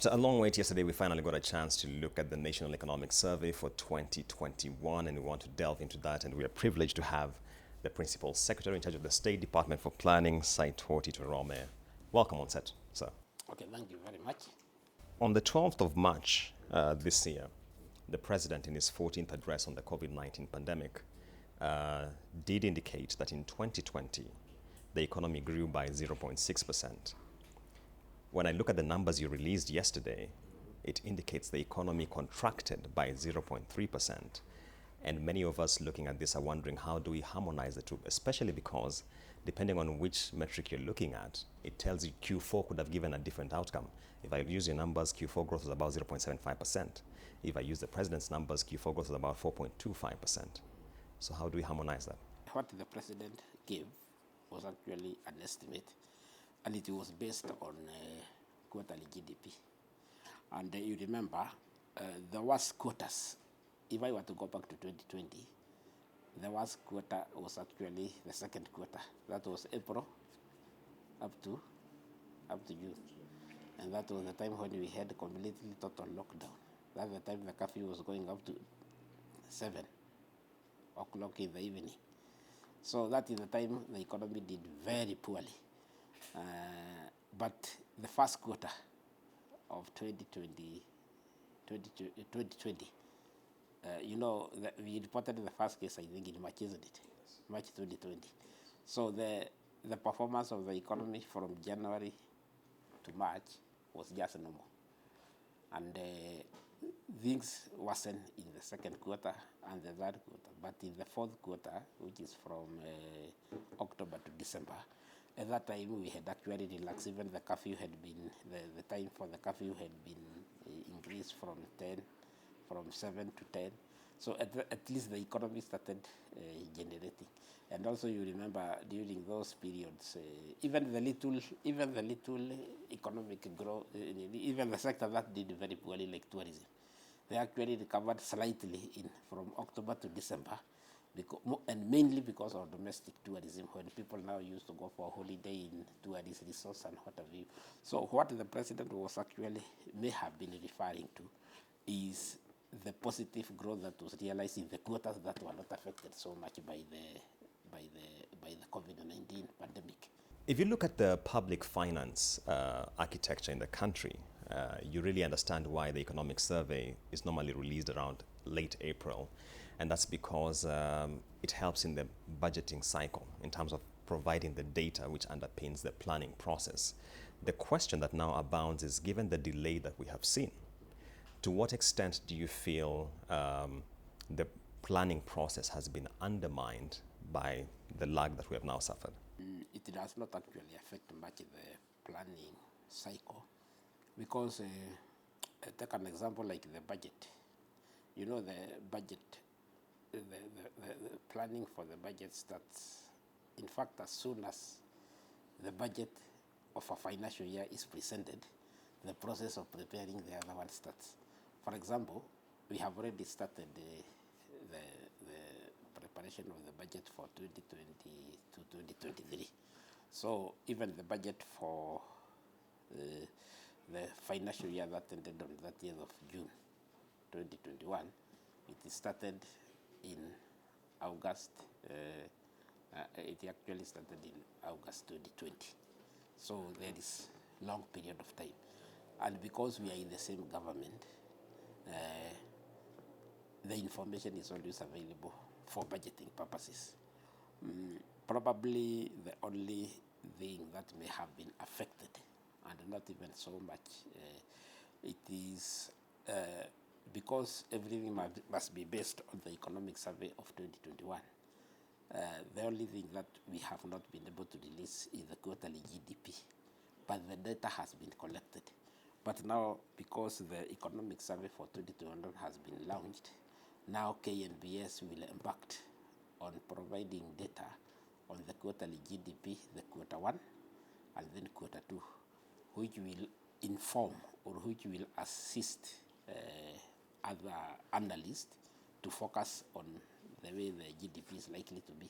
After a long wait yesterday, we finally got a chance to look at the National Economic Survey for 2021, and we want to delve into that. And we are privileged to have the Principal Secretary in charge of the State Department for Planning, Saitoti Torome. Welcome on set, sir. Okay, thank you very much. On the 12th of March this year, the President, in his 14th address on the COVID-19 pandemic, did indicate that in 2020, the economy grew by 0.6%. When I look at the numbers you released yesterday, it indicates the economy contracted by 0.3%. And many of us looking at this are wondering, how do we harmonize the two? Especially because depending on which metric you're looking at, it tells you Q4 could have given a different outcome. If I use your numbers, Q4 growth was about 0.75%. If I use the President's numbers, Q4 growth was about 4.25%. So how do we harmonize that? What the President gave was actually an estimate, and it was based on quarterly GDP. And you remember, there was quotas. If I were to go back to 2020, the worst quarter was actually the second quarter. That was April up to June. And that was the time when we had completely total lockdown. That's the time the curfew was going up to 7 o'clock in the evening. So that is the time the economy did very poorly. But the first quarter of 2020, we reported the first case, I think, in March, isn't it? Yes. March 2020. So the performance of the economy from January to March was just normal. And things worsened in the second quarter and the third quarter. But in the fourth quarter, which is from October to December, at that time we had actually relaxed. Even the curfew had been, the time for the curfew had been increased from 7 to 10. So at least the economy started generating. And also you remember during those periods, even the little economic growth, even the sector that did very poorly, like tourism, they actually recovered slightly from October to December, and mainly because of domestic tourism, when people now used to go for a holiday in tourist resorts and what have you. So what the President was actually may have been referring to is the positive growth that was realized in the quarters that were not affected so much by the COVID-19 pandemic. If you look at the public finance architecture in the country, you really understand why the economic survey is normally released around late April. And that's because it helps in the budgeting cycle in terms of providing the data which underpins the planning process. The question that now abounds is, given the delay that we have seen, to what extent do you feel the planning process has been undermined by the lag that we have now suffered? It does not actually affect much the planning cycle, because take an example like the budget. You know, the budget, the planning for the budget starts, in fact, as soon as the budget of a financial year is presented, the process of preparing the other one starts. For example, we have already started the preparation of the budget for 2020 to 2023. So even the budget for the financial year that ended on 30th of June 2021, it started in August. It actually started in August 2020. So there is long period of time. And because we are in the same government, the information is always available for budgeting purposes. Probably the only thing that may have been affected, and not even so much, it is because everything must be based on the economic survey of 2021. The only thing that we have not been able to release is the quarterly GDP, but the data has been collected. But now, because the economic survey for 2021 has been launched, now KNBS will embark on providing data on the quarterly GDP, the quarter one, and then quarter two, which will inform or which will assist other analysts to focus on the way the GDP is likely to be.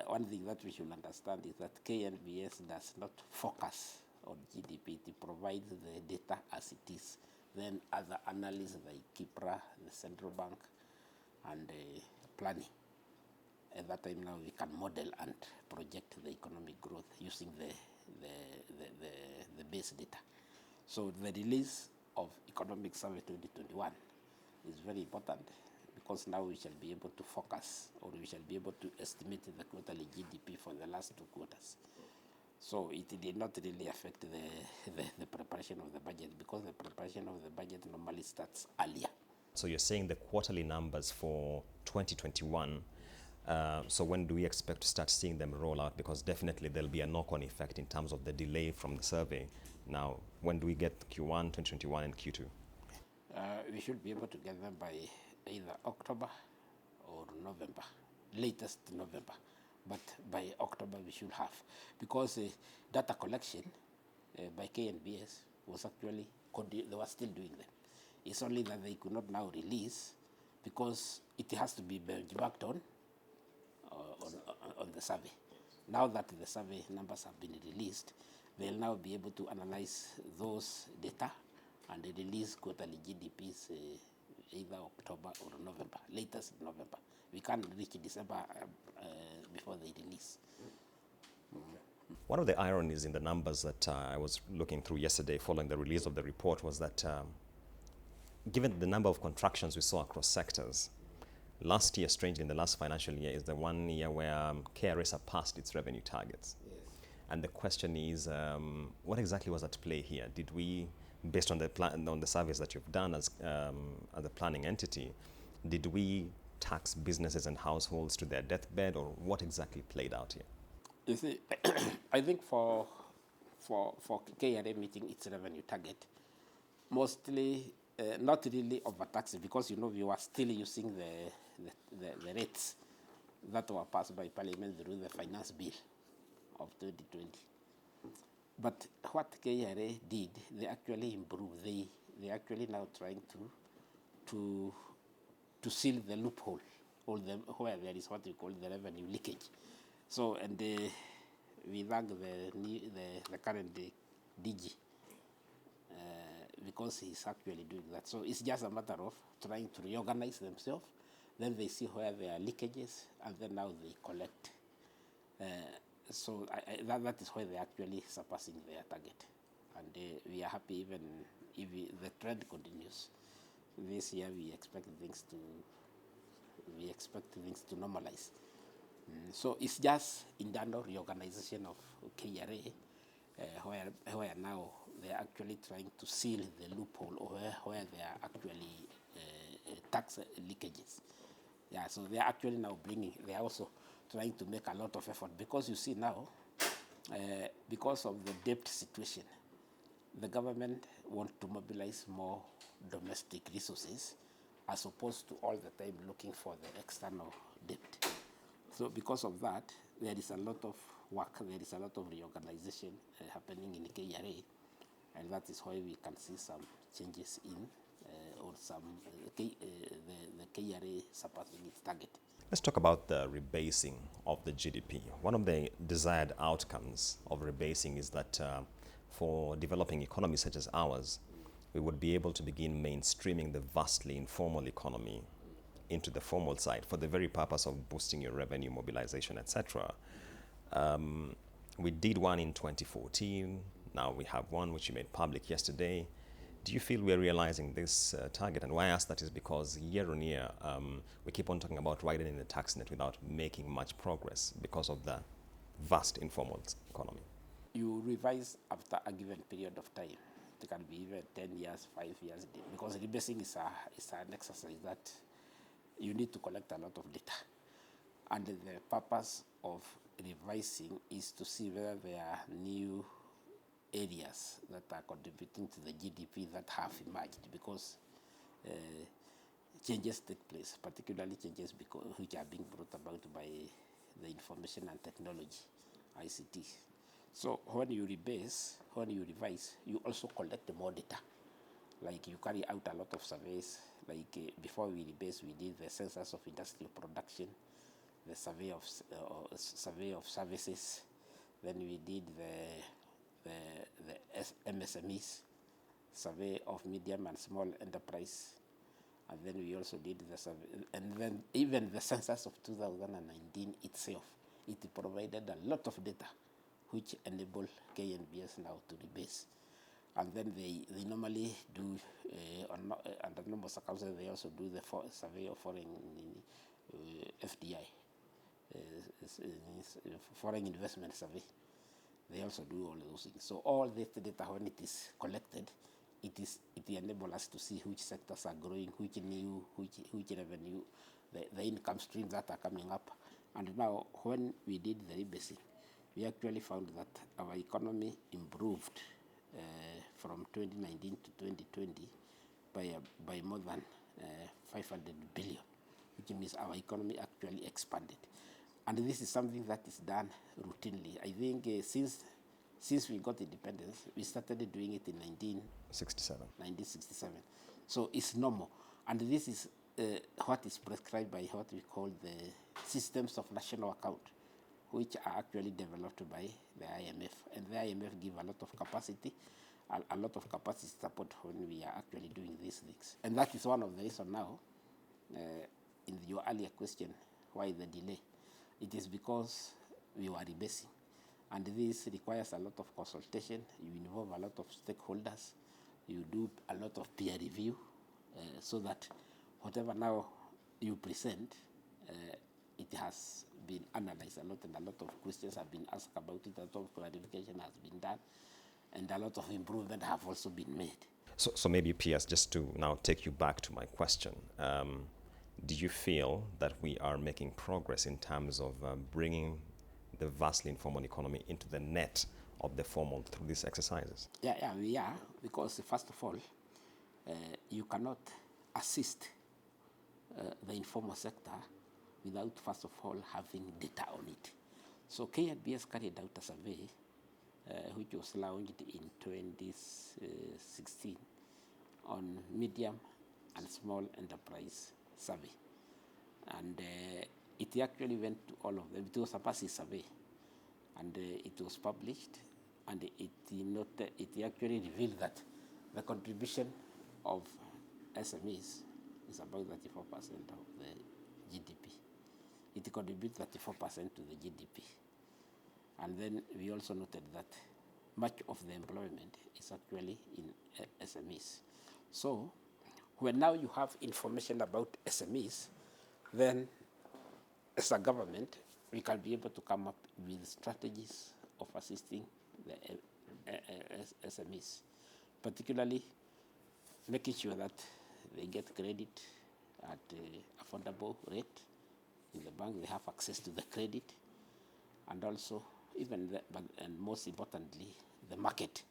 One thing that we should understand is that KNBS does not focus on GDP. It provides the data as it then other analysts like Kipra, the central bank, and planning. At that time now we can model and project the economic growth using the base data. So the release of Economic Survey 2021 is very important because now we shall be able to focus, or we shall be able to estimate the quarterly GDP for the last 2 quarters. So it did not really affect the preparation of the budget, because the preparation of the budget normally starts earlier. So you're saying the quarterly numbers for 2021, so when do we expect to start seeing them roll out? Because definitely there'll be a knock-on effect in terms of the delay from the survey. Now, when do we get Q1, 2021 and Q2? We should be able to get them by either October or November, latest November. But by October we should have, because data collection by KNBS was actually, they were still doing them. It's only that they could not now release because it has to be benchmarked on the survey. Now that the survey numbers have been released, they'll now be able to analyze those data and release quarterly GDPs either October or November, latest November. We can't reach December before they release. One of the ironies in the numbers that I was looking through yesterday following the release of the report was that given the number of contractions we saw across sectors, last year, strangely, in the last financial year, is the one year where KRA surpassed its revenue targets. Yes. And the question is, what exactly was at play here? Did we, based on the on the surveys that you've done as a planning entity, did we tax businesses and households to their deathbed, or what exactly played out here? You see, I think for KRA meeting its revenue target, mostly not really overtaxing, because we were still using the rates that were passed by Parliament through the finance bill of 2020. But what KRA did, they actually improved. They actually now trying to seal the loophole, where there is what we call the revenue leakage. So, and we thank the current DG because he's actually doing that. So it's just a matter of trying to reorganize themselves. Then they see where there are leakages, and then now they collect. So that is why they're actually surpassing their target. And we are happy, even if the trend continues. This year we expect things to normalize. So it's just internal reorganization of KRA, where now they're actually trying to seal the loophole, or where there are actually tax leakages. Yeah, so they're actually now they're also trying to make a lot of effort, because you see now, because of the debt situation, the government wants to mobilize more domestic resources as opposed to all the time looking for the external debt. So because of that, there is a lot of work, there is a lot of reorganization happening in KRA, and that is why we can see some changes in, or some, the KRA surpassing its target. Let's talk about the rebasing of the GDP. One of the desired outcomes of rebasing is that for developing economies such as ours, we would be able to begin mainstreaming the vastly informal economy into the formal side for the very purpose of boosting your revenue mobilization, etc. We did one in 2014. Now we have one which you made public yesterday. Do you feel we're realizing this target? And why I ask that is because year on year, we keep on talking about widening the tax net without making much progress because of the vast informal economy. You revise after a given period of time. It can be even 10 years, 5 years, because rebasing is an exercise that you need to collect a lot of data. And the purpose of revising is to see whether there are new areas that are contributing to the GDP that have emerged, because changes take place, particularly changes which are being brought about by the information and technology, ICT. So when you rebase, when you revise, you also collect more data. Like you carry out a lot of surveys. Like before we rebase, we did the census of industrial production, the survey of services. Then we did the MSMEs survey of medium and small enterprise. And then we also did the survey, and then even the census of 2019 itself, it provided a lot of data which enable KNBS now to rebase. And then they normally do, under normal circumstances, they also do the survey of foreign FDI, foreign investment survey. They also do all those things. So all this data, when it is collected, it enables us to see which sectors are growing, which revenue, the income streams that are coming up. And now, when we did the rebasing, we actually found that our economy improved from 2019 to 2020 by more than 500 billion, which means our economy actually expanded. And this is something that is done routinely. I think since we got independence, we started doing it in 1967. So it's normal. And this is what is prescribed by what we call the systems of national account, which are actually developed by the IMF. And the IMF give a lot of capacity, a lot of capacity support when we are actually doing these things. And that is one of the reasons now, in your earlier question, why the delay? It is because we were rebasing. And this requires a lot of consultation. You involve a lot of stakeholders. You do a lot of peer review so that whatever now you present, it has been analyzed a lot, and a lot of questions have been asked about it, a lot of clarification has been done, and a lot of improvement have also been made. So maybe, PS, just to now take you back to my question, do you feel that we are making progress in terms of bringing the vastly informal economy into the net of the formal through these exercises? Yeah, we are, because first of all, you cannot assist the informal sector without first of all having data on it. So KNBS carried out a survey which was launched in 2016 on medium and small enterprise survey. And it actually went to all of them. It was a passive survey, and it was published, and it actually revealed that the contribution of SMEs is about 34% of the GDP. It contributes 34% to the GDP. And then we also noted that much of the employment is actually in SMEs. So when now you have information about SMEs, then as a government, we can be able to come up with strategies of assisting the SMEs, particularly making sure that they get credit at affordable rate in the bank, they have access to the credit, and also and most importantly, the market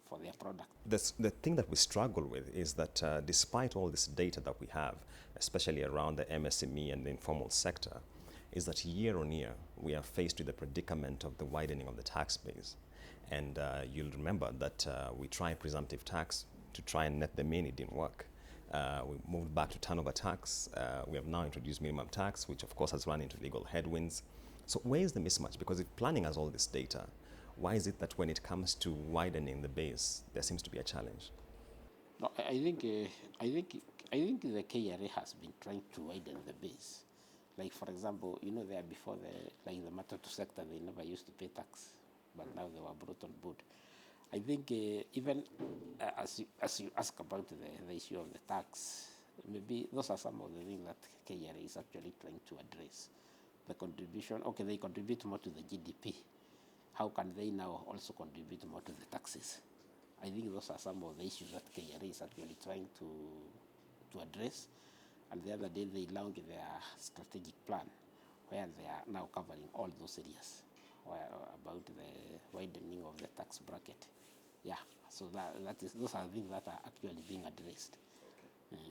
for their product. The thing that we struggle with is that despite all this data that we have, especially around the MSME and the informal sector, is that year on year we are faced with the predicament of the widening of the tax base. And you'll remember that we tried presumptive tax to try and net them in. It didn't work. We moved back to turnover tax. We have now introduced minimum tax, which of course has run into legal headwinds. So where is the mismatch? Because if planning has all this data, why is it that when it comes to widening the base, there seems to be a challenge? No, I think the KRA has been trying to widen the base. Like for example, there before the matatu sector, they never used to pay tax, but now they were brought on board. I think even as you ask about the issue of the tax, maybe those are some of the things that KRA is actually trying to address. The contribution, okay, they contribute more to the GDP. How can they now also contribute more to the taxes? I think those are some of the issues that KRA is actually trying to address. And the other day they launched their strategic plan, where they are now covering all those areas about the widening of the tax bracket. Yeah, so those are things that are actually being addressed.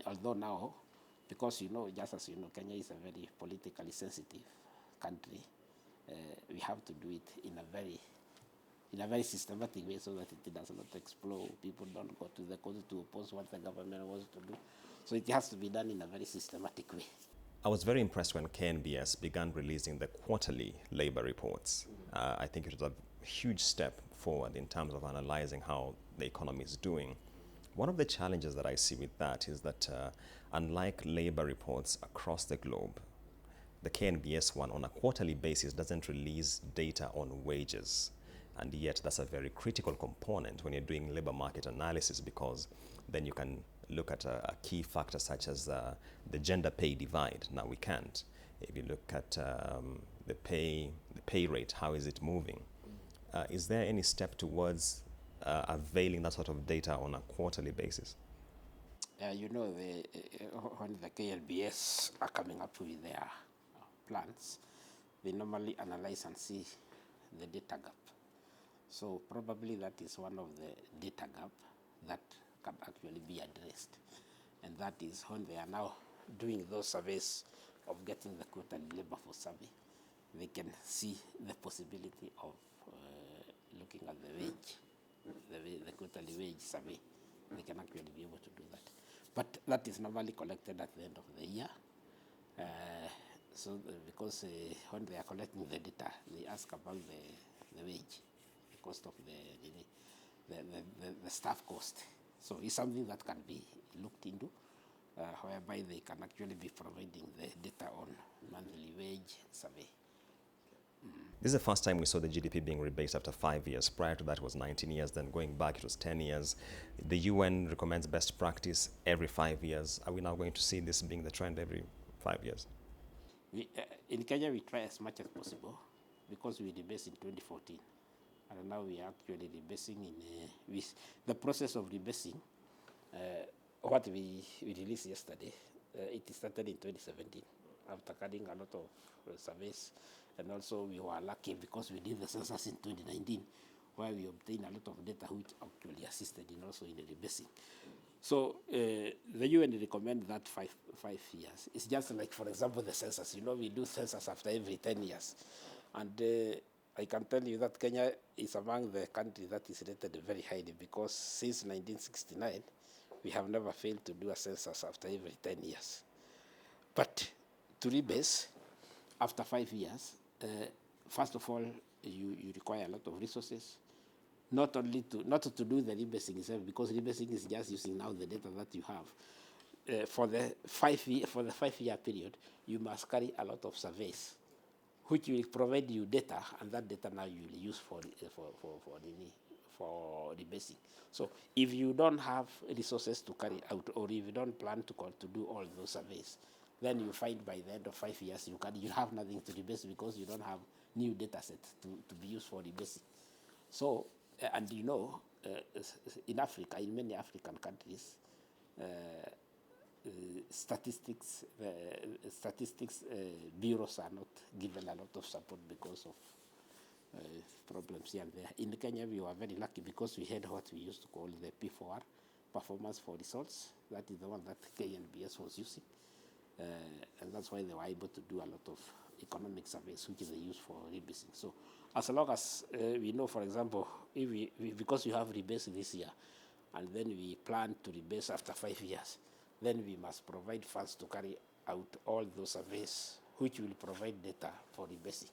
Although now, because just as Kenya is a very politically sensitive country, we have to do it in a very systematic way so that it does not explode. People don't go to the court to oppose what the government wants to do. So it has to be done in a very systematic way. I was very impressed when KNBS began releasing the quarterly labor reports. I think it was a huge step forward in terms of analyzing how the economy is doing. One of the challenges that I see with that is that unlike labor reports across the globe, the KNBS one on a quarterly basis doesn't release data on wages. And yet that's a very critical component when you're doing labor market analysis, because then you can look at a key factor such as the gender pay divide. Now we can't. If you look at the pay rate, how is it moving? Is there any step towards availing that sort of data on a quarterly basis? You know, when the KLBS are coming up with their plans, they normally analyze and see the data gap. So probably that is one of the data gap that can actually be addressed. And that is when they are now doing those surveys of getting the quarterly labor force survey, they can see the possibility of looking at the wage, the quarterly wage survey. They can actually be able to do that. But that is normally collected at the end of the year. Because when they are collecting the data, they ask about the wage, the cost of the staff cost. So it's something that can be looked into, whereby they can actually be providing the data on monthly wage survey. This is the first time we saw the GDP being rebased after 5 years. Prior to that it was 19 years, then going back it was 10 years. The UN recommends best practice every 5 years. Are we now going to see this being the trend every 5 years? In Kenya, we try as much as possible because we rebased in 2014. And now we are actually rebasing with the process of rebasing. What we released yesterday, it started in 2017 after carrying a lot of surveys. And also we were lucky because we did the census in 2019, where we obtained a lot of data which actually assisted in also in the rebasing. So the UN recommend that five years. It's just like, for example, the census. You know, we do census after every 10 years. And I can tell you that Kenya is among the countries that is rated very highly, because since 1969, we have never failed to do a census after every 10 years. But to rebase, after 5 years, first of all, you require a lot of resources. Not to do the rebasing itself, because rebasing is just using now the data that you have. For the 5-year period, you must carry a lot of surveys, which will provide you data, and that data now you will use for rebasing. So if you don't have resources to carry out, or if you don't plan to do all those surveys, then you find by the end of 5 years you have nothing to rebase, because you don't have new data sets to be used for rebasing. So, and you know, in Africa, in many African countries, statistics bureaus are not given a lot of support because of problems here and there. In Kenya, we were very lucky because we had what we used to call the P4R, Performance for Results. That is the one that KNBS was using. And that's why they were able to do a lot of economic surveys, which they use for rebasing. So as long as we know, for example, if because you have rebased this year, and then we plan to rebase after 5 years, then we must provide funds to carry out all those surveys, which will provide data for rebasing.